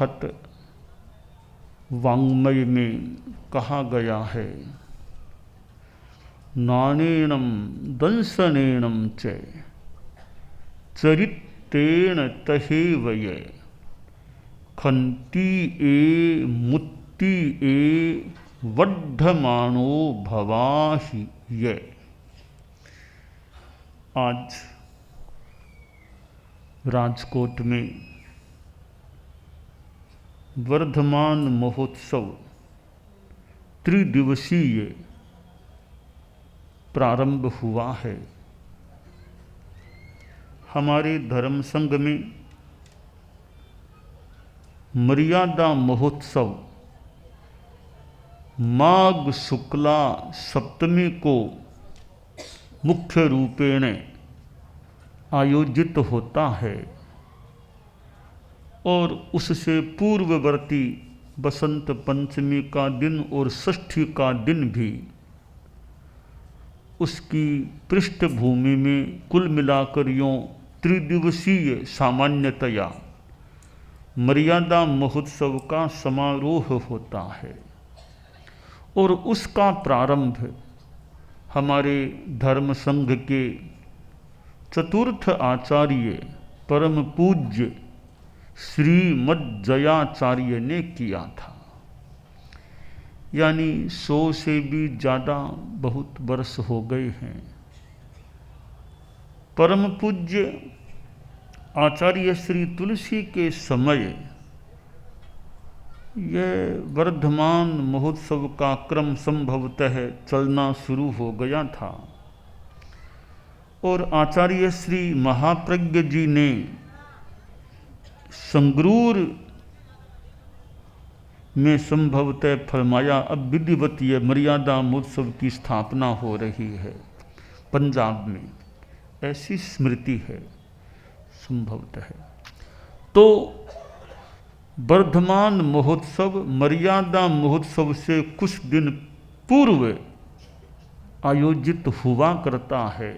बृहत वाङ्मय में कहा गया है, नानेणम दंसनेणम च चरित्रेण तहेव ये खंती ए मुत्ती ए वर्धमानो भवाहि ये। आज राजकोट में वर्धमान महोत्सव त्रिदिवसीय प्रारंभ हुआ है। हमारे धर्म संघ में मर्यादा महोत्सव माघ शुक्ला सप्तमी को मुख्य रूपेण आयोजित होता है और उससे पूर्ववर्ती बसंत पंचमी का दिन और षष्ठी का दिन भी उसकी पृष्ठभूमि में कुल मिलाकर यूँ त्रिदिवसीय सामान्यतया मर्यादा महोत्सव का समारोह होता है। और उसका प्रारंभ हमारे धर्म संघ के चतुर्थ आचार्य परम पूज्य श्रीमज्जयाचार्य ने किया था। यानी 100 से भी ज़्यादा बहुत वर्ष हो गए हैं। परम पूज्य आचार्य श्री तुलसी के समय यह वर्धमान महोत्सव का क्रम संभवतः चलना शुरू हो गया था और आचार्य श्री महाप्रज्ञ जी ने संगरूर में संभवतः फरमाया, अब विधिवत यह मर्यादा महोत्सव की स्थापना हो रही है पंजाब में, ऐसी स्मृति है संभवतः। तो वर्धमान महोत्सव मर्यादा महोत्सव से कुछ दिन पूर्व आयोजित हुआ करता है।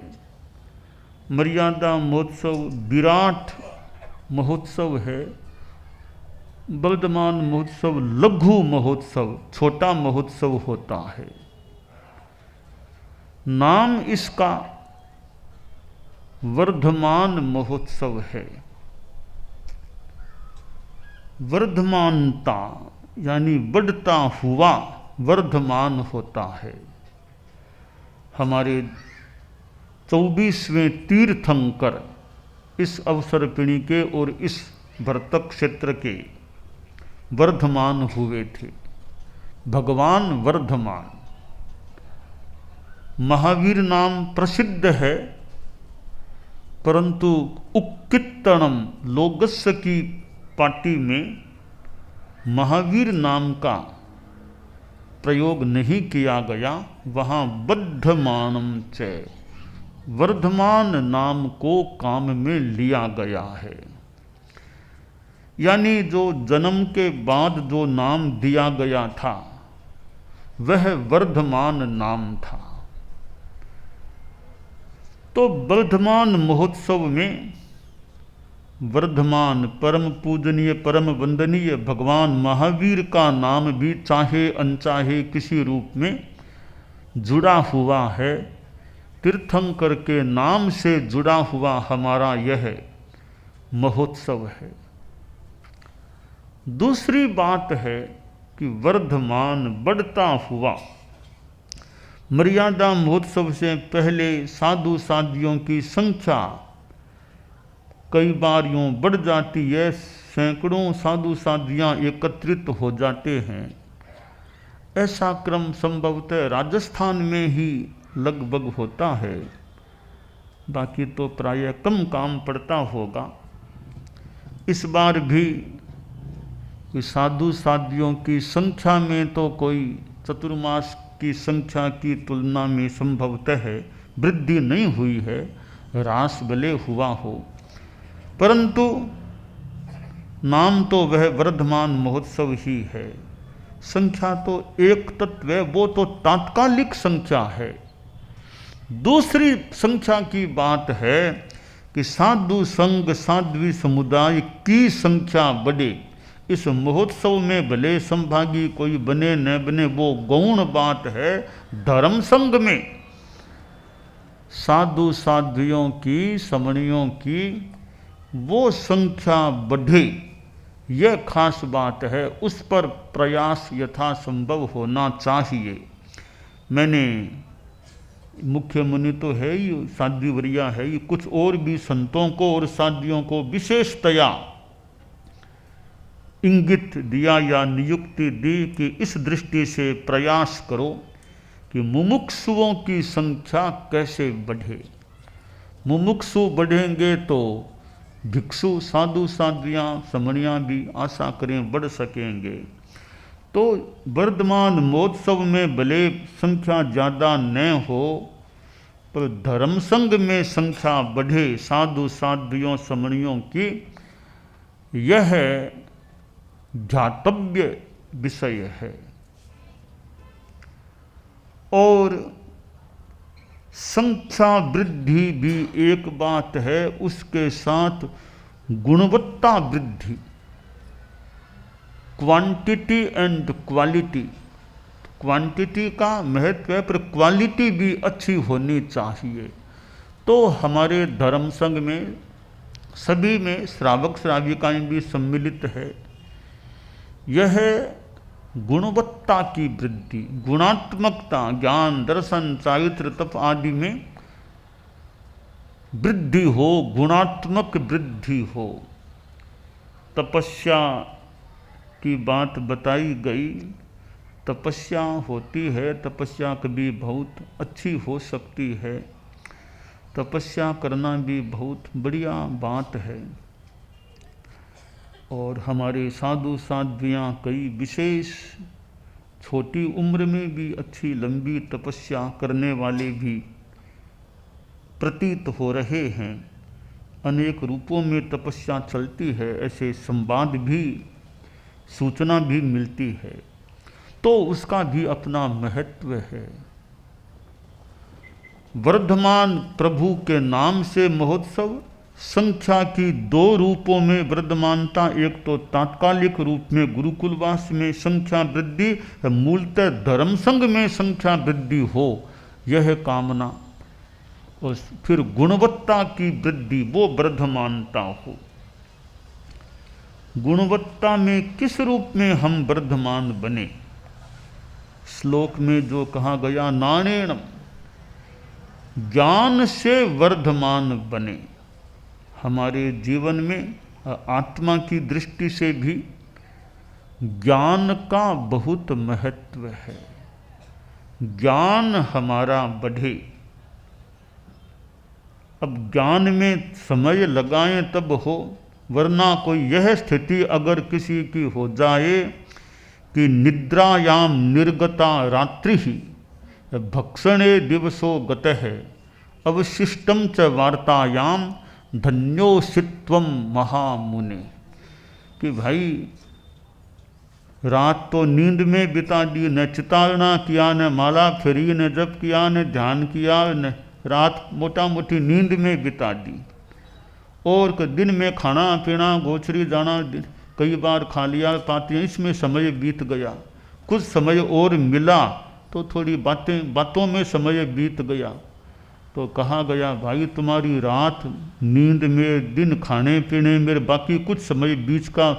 मर्यादा महोत्सव विराट महोत्सव है, वर्धमान महोत्सव लघु महोत्सव छोटा महोत्सव होता है। नाम इसका वर्धमान महोत्सव है। वर्धमानता यानी बढ़ता हुआ वर्धमान होता है। हमारे 24वें तीर्थंकर इस अवसरपिणी के और इस भरतक क्षेत्र के वर्धमान हुए थे। भगवान वर्धमान महावीर नाम प्रसिद्ध है, परंतु उक्कित्तणम लोगस्य की पार्टी में महावीर नाम का प्रयोग नहीं किया गया। वहाँ वर्धमानम च वर्धमान नाम को काम में लिया गया है। यानी जो जन्म के बाद जो नाम दिया गया था वह वर्धमान नाम था। तो वर्धमान महोत्सव में वर्धमान परम पूजनीय परम वंदनीय भगवान महावीर का नाम भी चाहे अनचाहे किसी रूप में जुड़ा हुआ है। तीर्थंकर के नाम से जुड़ा हुआ हमारा यह महोत्सव है। दूसरी बात है कि वर्धमान बढ़ता हुआ मर्यादा महोत्सव से पहले साधु साधियों की संख्या कई बार यूँ बढ़ जाती है, सैकड़ों साधु साधियाँ एकत्रित हो जाते हैं। ऐसा क्रम संभवतः राजस्थान में ही लगभग होता है, बाकी तो प्रायः कम काम पड़ता होगा। इस बार भी साधु साधियों की संख्या में तो कोई चतुर्मास की संख्या की तुलना में संभवतः वृद्धि नहीं हुई है, ह्रास भले हुआ हो, परंतु नाम तो वह वर्धमान महोत्सव ही है। संख्या तो एक तत्व है, वो तो तात्कालिक संख्या है। दूसरी संख्या की बात है कि साधु संघ साध्वी समुदाय की संख्या बढ़े, इस महोत्सव में भले संभागी कोई बने न बने, वो गौण बात है। धर्म संग में साधु साध्वियों की, समणियों की वो संख्या बढ़े, यह खास बात है। उस पर प्रयास यथासंभव होना चाहिए। मैंने, मुख्य मुनि तो है ही, साध्वी वरिया है ही, कुछ और भी संतों को और साध्वियों को विशेषतया इंगित दिया या नियुक्ति दी कि इस दृष्टि से प्रयास करो कि मुमुक्षुओं की संख्या कैसे बढ़े। मुमुक्षु बढ़ेंगे तो भिक्षु, साधु साध्वियाँ, समणियाँ भी आशा करें बढ़ सकेंगे। तो वर्धमान महोत्सव में भले संख्या ज़्यादा न हो, पर धर्म संघ में संख्या बढ़े साधु साध्वियों समणियों की, यह ध्यातव्य विषय है। और संख्या वृद्धि भी एक बात है, उसके साथ गुणवत्ता वृद्धि, क्वांटिटी एंड क्वालिटी। क्वांटिटी का महत्व है, पर क्वालिटी भी अच्छी होनी चाहिए। तो हमारे धर्म संघ में सभी में श्रावक श्राविकाएं भी सम्मिलित है। यह गुणवत्ता की वृद्धि, गुणात्मकता, ज्ञान, दर्शन, चारित्र, तप आदि में वृद्धि हो, गुणात्मक वृद्धि हो। तपस्या की बात बताई गई। तपस्या होती है, तपस्या कभी बहुत अच्छी हो सकती है। तपस्या करना भी बहुत बढ़िया बात है। और हमारे साधु साध्वियाँ कई विशेष छोटी उम्र में भी अच्छी लंबी तपस्या करने वाले भी प्रतीत हो रहे हैं। अनेक रूपों में तपस्या चलती है, ऐसे संवाद भी, सूचना भी मिलती है। तो उसका भी अपना महत्व है। वर्धमान प्रभु के नाम से महोत्सव, संख्या की दो रूपों में वर्धमानता, एक तो तात्कालिक रूप में गुरुकुलवास में संख्या वृद्धि, मूलतः धर्म संघ में संख्या वृद्धि हो, यह कामना। और फिर गुणवत्ता की वृद्धि, वो वर्धमानता हो। गुणवत्ता में किस रूप में हम वर्धमान बने? श्लोक में जो कहा गया, नानेणम, ज्ञान से वर्धमान बने। हमारे जीवन में आत्मा की दृष्टि से भी ज्ञान का बहुत महत्व है। ज्ञान हमारा बढ़े। अब ज्ञान में समय लगाएं तब हो, वरना कोई यह स्थिति अगर किसी की हो जाए कि निद्रायाम निर्गता रात्रि ही भक्षणे दिवसो गतः अवशिष्टम च वार्तायाम धन्योसित्वम महामुने, कि भाई रात तो नींद में बिता दी, न चितारना किया, न माला फेरी, न जप किया, न ध्यान किया, न रात मोटा मोटी नींद में बिता दी। और दिन में खाना पीना, गोचरी जाना कई बार खा लिया, पाते इसमें समय बीत गया। कुछ समय और मिला तो थोड़ी बातों में समय बीत गया। तो कहा गया, भाई तुम्हारी रात नींद में, दिन खाने पीने में, बाकी कुछ समय बीच का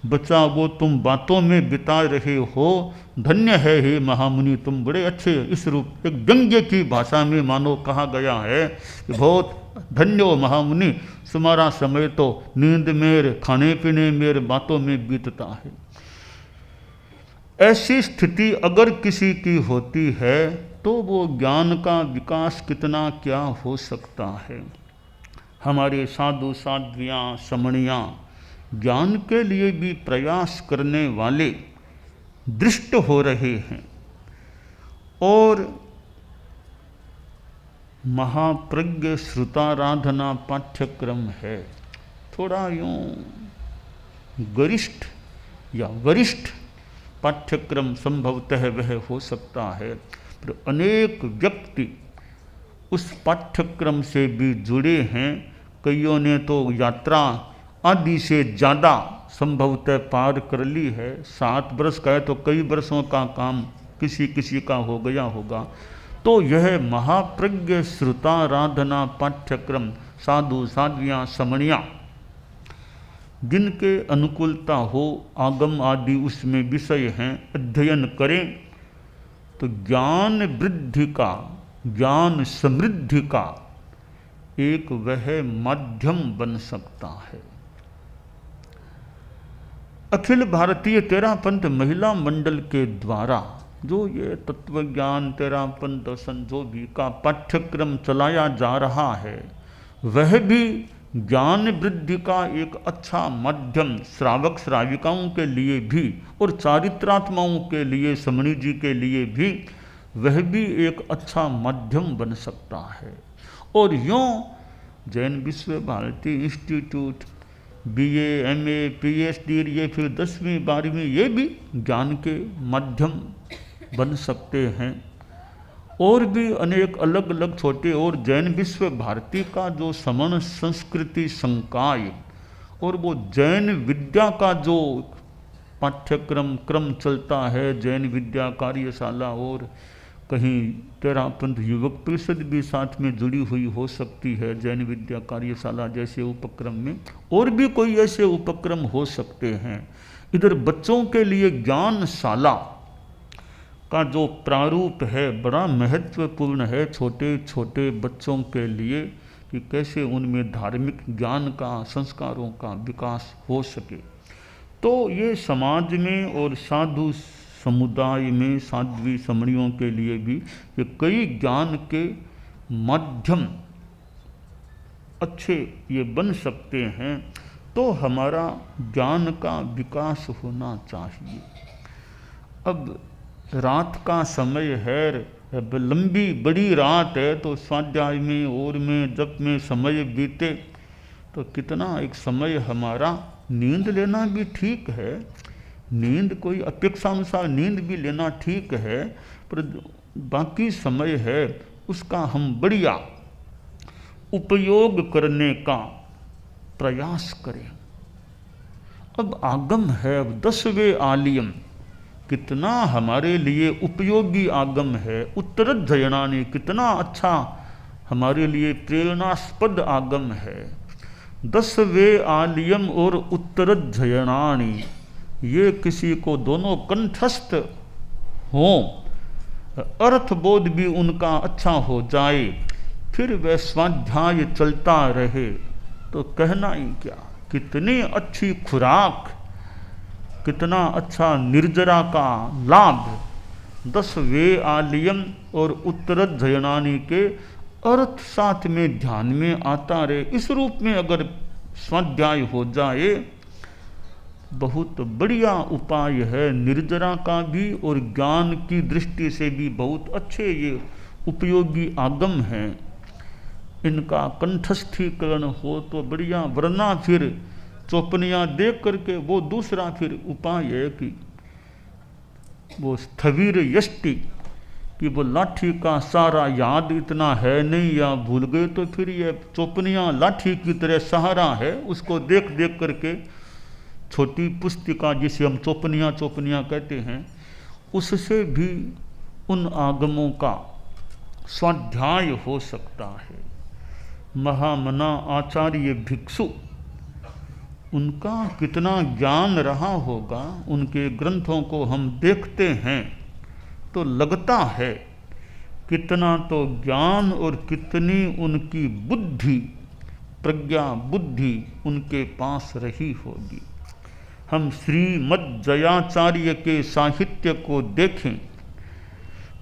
बचा वो तुम बातों में बिता रहे हो। धन्य है हे महामुनि, तुम बड़े अच्छे। इस रूप एक व्यंग्य की भाषा में मानो कहा गया है कि बहुत धन्य हो महामुनि, तुम्हारा समय तो नींद में, खाने पीने में, बातों में बीतता है। ऐसी स्थिति अगर किसी की होती है तो वो ज्ञान का विकास कितना क्या हो सकता है। हमारे साधु साध्वियाँ समणियाँ ज्ञान के लिए भी प्रयास करने वाले दृष्ट हो रहे हैं। और महाप्रज्ञ श्रुताराधना पाठ्यक्रम है, थोड़ा यूँ गरिष्ठ या वरिष्ठ पाठ्यक्रम संभवतः वह हो सकता है, पर अनेक व्यक्ति उस पाठ्यक्रम से भी जुड़े हैं। कईयों ने तो यात्रा आदि से ज़्यादा संभवतः पार कर ली है। 7 वर्ष का है तो कई वर्षों का काम किसी किसी का हो गया होगा। तो यह महाप्रज्ञ श्रुताराधना पाठ्यक्रम साधु साध्वियाँ समणियाँ जिनके अनुकूलता हो, आगम आदि उसमें विषय हैं, अध्ययन करें तो ज्ञान वृद्धि का, ज्ञान समृद्धि का एक वह माध्यम बन सकता है। अखिल भारतीय तेरापंथ महिला मंडल के द्वारा जो ये तत्वज्ञान तेरापंथ दर्शन जो भी का पाठ्यक्रम चलाया जा रहा है, वह भी ज्ञान वृद्धि का एक अच्छा माध्यम श्रावक श्राविकाओं के लिए भी और चारित्रात्माओं के लिए, समणी जी के लिए भी वह भी एक अच्छा माध्यम बन सकता है। और यूँ Jain Vishva Bharati institute BA, MA, PhD ये फिर 10वीं 12वीं ये भी ज्ञान के माध्यम बन सकते हैं। और भी अनेक अलग अलग छोटे, और जैन विश्व भारती का जो समण संस्कृति संकाय और वो जैन विद्या का जो पाठ्यक्रम क्रम चलता है, जैन विद्या कार्यशाला, और कहीं तेरापंथ युवक परिषद भी साथ में जुड़ी हुई हो सकती है जैन विद्या कार्यशाला जैसे उपक्रम में, और भी कोई ऐसे उपक्रम हो सकते हैं। इधर बच्चों के लिए ज्ञानशाला का जो प्रारूप है बड़ा महत्वपूर्ण है छोटे छोटे बच्चों के लिए, कि कैसे उनमें धार्मिक ज्ञान का, संस्कारों का विकास हो सके। तो ये समाज में और साधु समुदाय में साध्वी समणियों के लिए भी ये कई ज्ञान के माध्यम अच्छे ये बन सकते हैं। तो हमारा ज्ञान का विकास होना चाहिए। अब रात का समय है, अब लंबी बड़ी रात है, तो स्वाध्याय में और में जप में समय बीते तो कितना एक समय हमारा नींद लेना भी ठीक है। नींद कोई अपेक्षानुसार नींद भी लेना ठीक है, पर बाकी समय है उसका हम बढ़िया उपयोग करने का प्रयास करें। अब आगम है, अब 10वें आलियम कितना हमारे लिए उपयोगी आगम है। उत्तरध्ययनानि कितना अच्छा हमारे लिए प्रेरणास्पद आगम है। 10वें आलियम और उत्तरध्ययनानि ये किसी को दोनों कंठस्थ हों, अर्थबोध भी उनका अच्छा हो जाए, फिर वह स्वाध्याय चलता रहे तो कहना ही क्या। कितनी अच्छी खुराक, कितना अच्छा निर्जरा का लाभ 10वें आलियम और उत्तरध्ययनानि के अर्थ साथ में ध्यान में आता रहे। इस रूप में अगर स्वाध्याय हो जाए बहुत बढ़िया उपाय है। निर्जरा का भी और ज्ञान की दृष्टि से भी बहुत अच्छे ये उपयोगी आगम हैं। इनका कंठस्थीकरण हो तो बढ़िया, वरना फिर चौपनियाँ देख करके वो दूसरा फिर उपाय है कि वो स्थविर यष्टि, कि वो लाठी का सारा याद इतना है नहीं या भूल गए, तो फिर ये चौपनियाँ लाठी की तरह सहारा है, उसको देख देख करके छोटी पुस्तिका जिसे हम चौपनियाँ कहते हैं, उससे भी उन आगमों का स्वाध्याय हो सकता है। महामना आचार्य भिक्षु, उनका कितना ज्ञान रहा होगा। उनके ग्रंथों को हम देखते हैं तो लगता है कितना तो ज्ञान और कितनी उनकी बुद्धि, प्रज्ञा बुद्धि उनके पास रही होगी। हम श्रीमद् जयाचार्य के साहित्य को देखें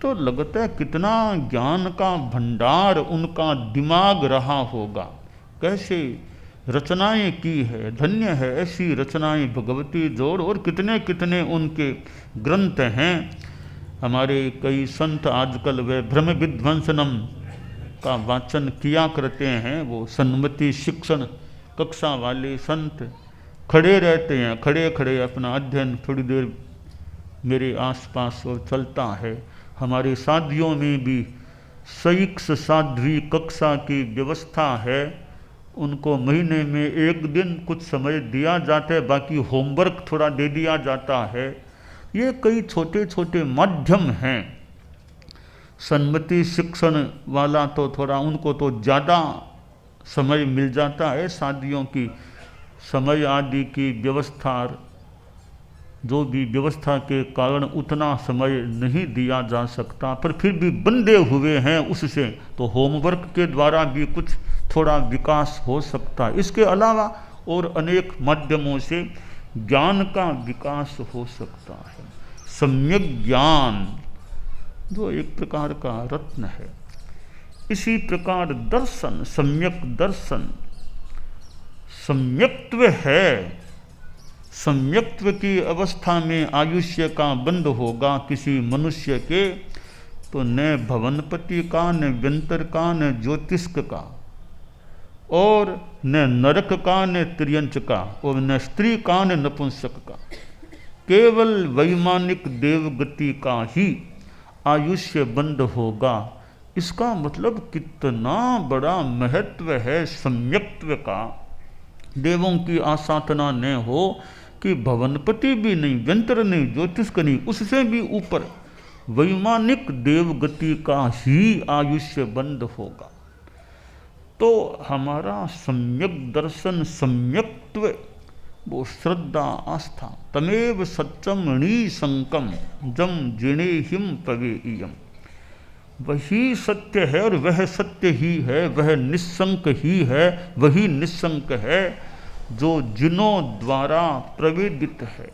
तो लगता है कितना ज्ञान का भंडार उनका दिमाग रहा होगा, कैसे रचनाएं की है। धन्य है ऐसी रचनाएं भगवती जोड़, और कितने कितने उनके ग्रंथ हैं। हमारे कई संत आजकल वे भ्रम विध्वंसनम का वाचन किया करते हैं। वो सन्मति शिक्षण कक्षा वाले संत खड़े रहते हैं, खड़े खड़े अपना अध्ययन थोड़ी देर मेरे आसपास और चलता है। हमारे साधियों में भी सईक्ष साध्वी कक्षा की व्यवस्था है, उनको महीने में एक दिन कुछ समय दिया जाता है, बाकी होमवर्क थोड़ा दे दिया जाता है। ये कई छोटे छोटे माध्यम हैं। सन्मति शिक्षण वाला तो थोड़ा, उनको तो ज़्यादा समय मिल जाता है, शादियों की समय आदि की व्यवस्था, जो भी व्यवस्था के कारण उतना समय नहीं दिया जा सकता, पर फिर भी बंधे हुए हैं उससे, तो होमवर्क के द्वारा भी कुछ थोड़ा विकास हो सकता है। इसके अलावा और अनेक माध्यमों से ज्ञान का विकास हो सकता है। सम्यक ज्ञान जो एक प्रकार का रत्न है। इसी प्रकार दर्शन, सम्यक दर्शन सम्यक्त्व है। सम्यक्त्व की अवस्था में आयुष्य का बंध होगा किसी मनुष्य के, तो न भवनपति का, न व्यंतर का, न ज्योतिष्क का, और न नरक का, न त्रियंच का, और न स्त्री का, न नपुंसक का। केवल वैमानिक देवगति का ही आयुष्य बंध होगा। इसका मतलब कितना बड़ा महत्व है सम्यक्त्व का। देवों की आसाधना न हो कि भवनपति भी नहीं, व्यंतर नहीं, ज्योतिष्क नहीं, उससे भी ऊपर वैमानिक देवगति का ही आयुष्य बंद होगा। तो हमारा सम्यक दर्शन, सम्यक्त्व, वो श्रद्धा आस्था, तमेव सत्यम निसंकम जम जिनेहिम पवेयम, वही सत्य है और वह सत्य ही है, वह निस्संक ही है, वही निस्संक है जो जिनों द्वारा प्रवेदित है।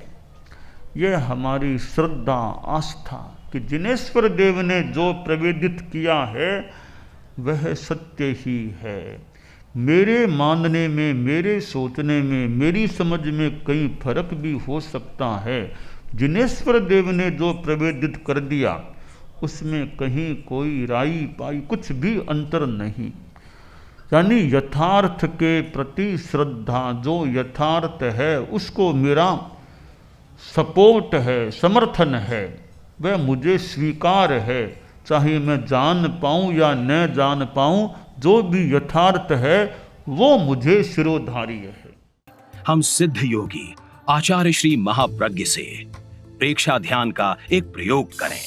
यह हमारी श्रद्धा आस्था कि जिनेश्वर देव ने जो प्रवेदित किया है वह सत्य ही है। मेरे मानने में, मेरे सोचने में, मेरी समझ में कई फर्क भी हो सकता है। जिनेश्वर देव ने जो प्रवेदित कर दिया उसमें कहीं कोई राई पाई कुछ भी अंतर नहीं। यानी यथार्थ के प्रति श्रद्धा, जो यथार्थ है उसको मेरा सपोर्ट है, समर्थन है, वह मुझे स्वीकार है। चाहे मैं जान पाऊँ या न जान पाऊँ, जो भी यथार्थ है वो मुझे शिरोधार्य है। हम सिद्ध योगी आचार्य श्री महाप्रज्ञ से प्रेक्षा ध्यान का एक प्रयोग करें।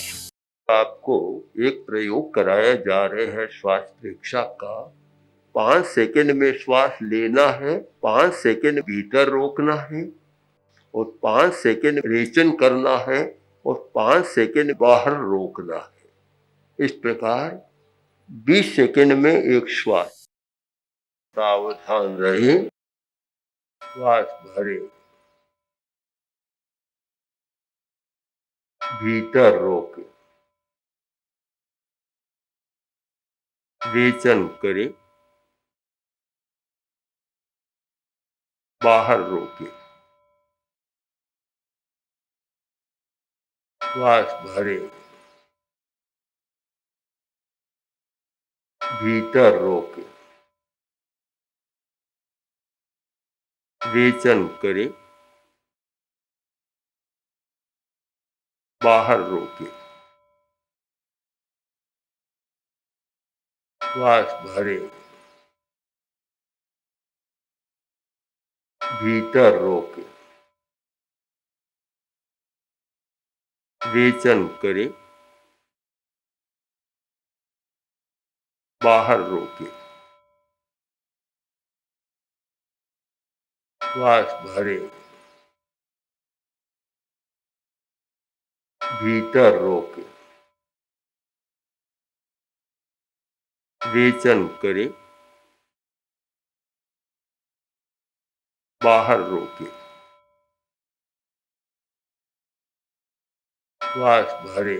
आपको एक प्रयोग कराया जा रहे हैं श्वास प्रेक्षा का। 5 सेकंड में श्वास लेना है, 5 सेकंड भीतर रोकना है, और 5 सेकंड रेचन करना है, और 5 सेकंड बाहर रोकना है। इस प्रकार 20 सेकंड में एक श्वास। सावधान रहे, श्वास भरे, भीतर रोके, रेचन करे, बाहर रोके, श्वास भरे, भीतर रोके, रेचन करे, बाहर रोके, श्वास भरे, भीतर रोके, रेचन करे, बाहर रोके, श्वास भरे, भीतर रोके, रेचन करे, बाहर रोके, श्वास भरे,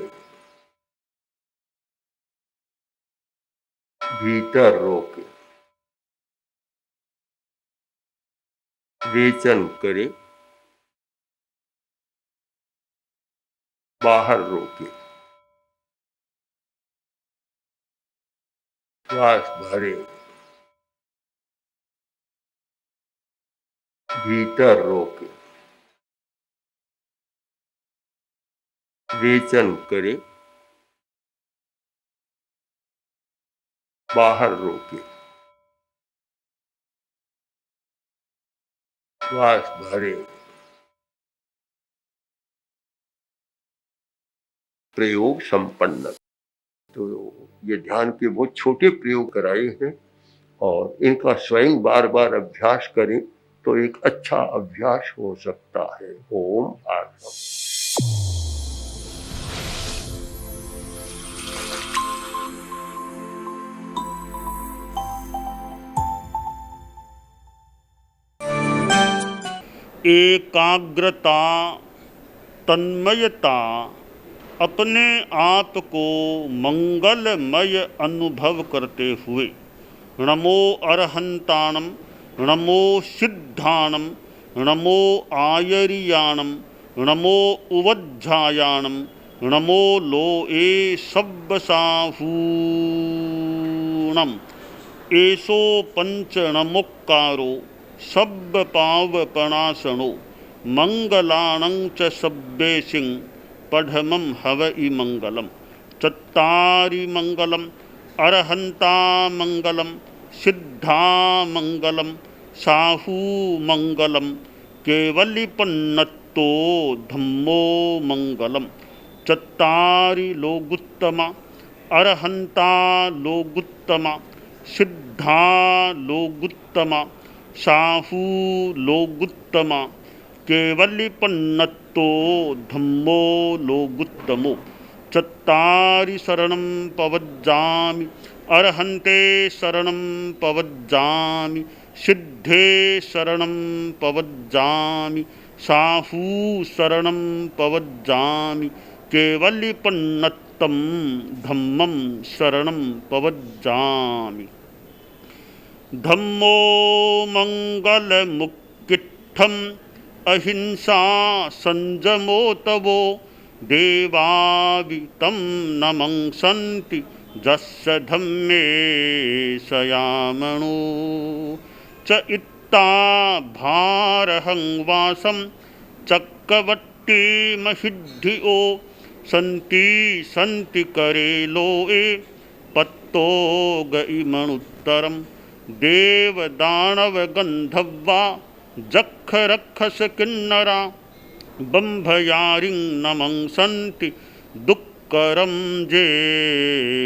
भीतर रोके, रेचन करे, बाहर रोके, श्वास भरे, भीतर रोके, रेचन करे, बाहर रोके। श्वास भरे। प्रयोग संपन्न। तो ये ध्यान के बहुत छोटे प्रयोग कराए हैं और इनका स्वयं बार बार अभ्यास करें तो एक अच्छा अभ्यास हो सकता है। ओम आत्मा। एकाग्रता, तन्मयता, अपने आप को मंगलमय अनुभव करते हुए नमो अरहंताणम, नमो सिद्धाणम, नमो आयरियाणम, नमो उवज्झायाणम, नमो लोए सब्बसाहूणम, एसो पंचणमुक्कारो सब्ब पावपणासनो, मंगलाणं च सब्बेसिं पढ़मं हवइ मंगलम। चत्तारि मंगलम, अरहंता मंगलम, सिद्धा मंगलम, साहू मंगलम, केवलिपन्नत्तो धम्मो मंगलम। चत्तारि लोगुत्तमा, अरहंता लोगुत्तमा, सिद्धा लोगुत्तमा, साहू लोगुत्तमा, केवलिपन्नत्तो धम्मो लोगुत्तमो। चत्तारि शरणं पवज्जामि, अरहन्ते शरणं पवज्जामि, सिद्धे शरणं पवज्जामि, साहू शरणं पवज्जामि, केवलिपन्नत्तं धम्मं शरणं पवज्जामि। धम्मो मंगलमुक्किट्ठम्, अहिंसा संजमो तवो, देवावितं नमंसन्ति जस्य धम्मे सयामणो। च इत्ता भारहं वासं चक्रवट्टिमहिद्धियो, सन्ति करे लोए पत्तो गइमणुत्तरम्। देवदानवगन्धर्वा जक्षरक्षस किन्नरा, बम्भयारिं नमंसन्ति दुःकरं जे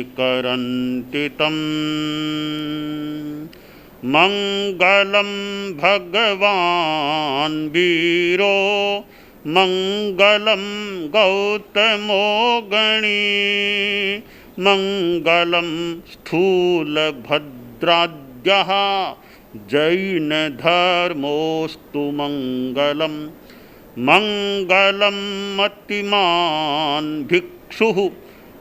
करन्ति तम्। मंगलं भगवान् वीरो, मंगलं गौतमो गणी, मंगलं स्थूलभद्राद्यः जैनधर्मोऽस्तु मंगलम्। मंगलं मतिमान् भिक्षुः,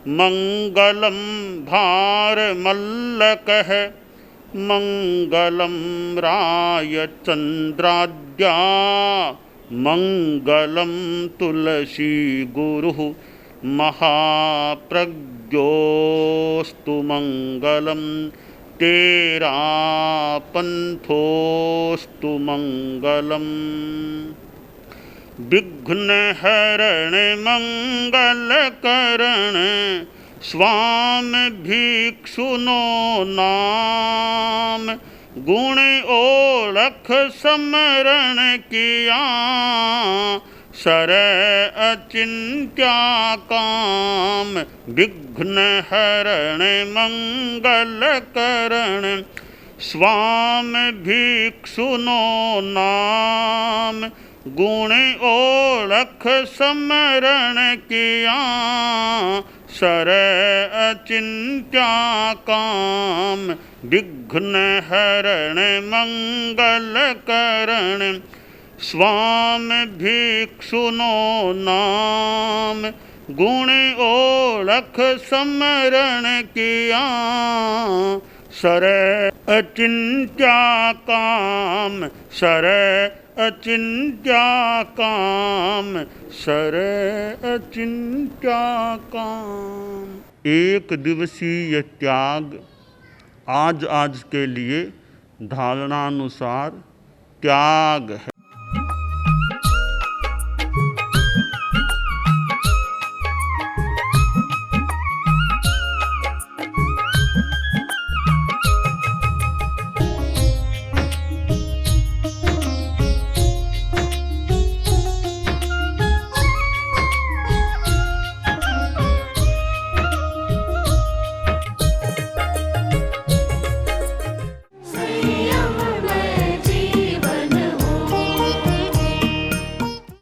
मंगलं भारमल्लकः, मंगलं रायचन्द्राद्या, मंगलं तुलसी गुरुः, महाप्रज्ञोऽस्तु मंगलम्। तेरा पंथोऽस्तु मंगलम्। विघ्नहरण मंगलकरण, स्वामी भिक्षुनो नाम, गुण ओळख समरण किया, सर अचिंत्या काम। विघ्नहरण मंगलकरण, स्वामी भिक्षुनो नाम, गुण ओळख समरण किया, सर अचिंत्या काम। विघ्नहरण मंगलकरण, स्वामी भिक्षुनो नाम, गुण ओळख समरण किया, सर अचिंत्या काम, सर अचिंत्या काम, सर अचिंत्या काम। एक दिवसीय त्याग आज के लिए धारणानुसार त्याग है।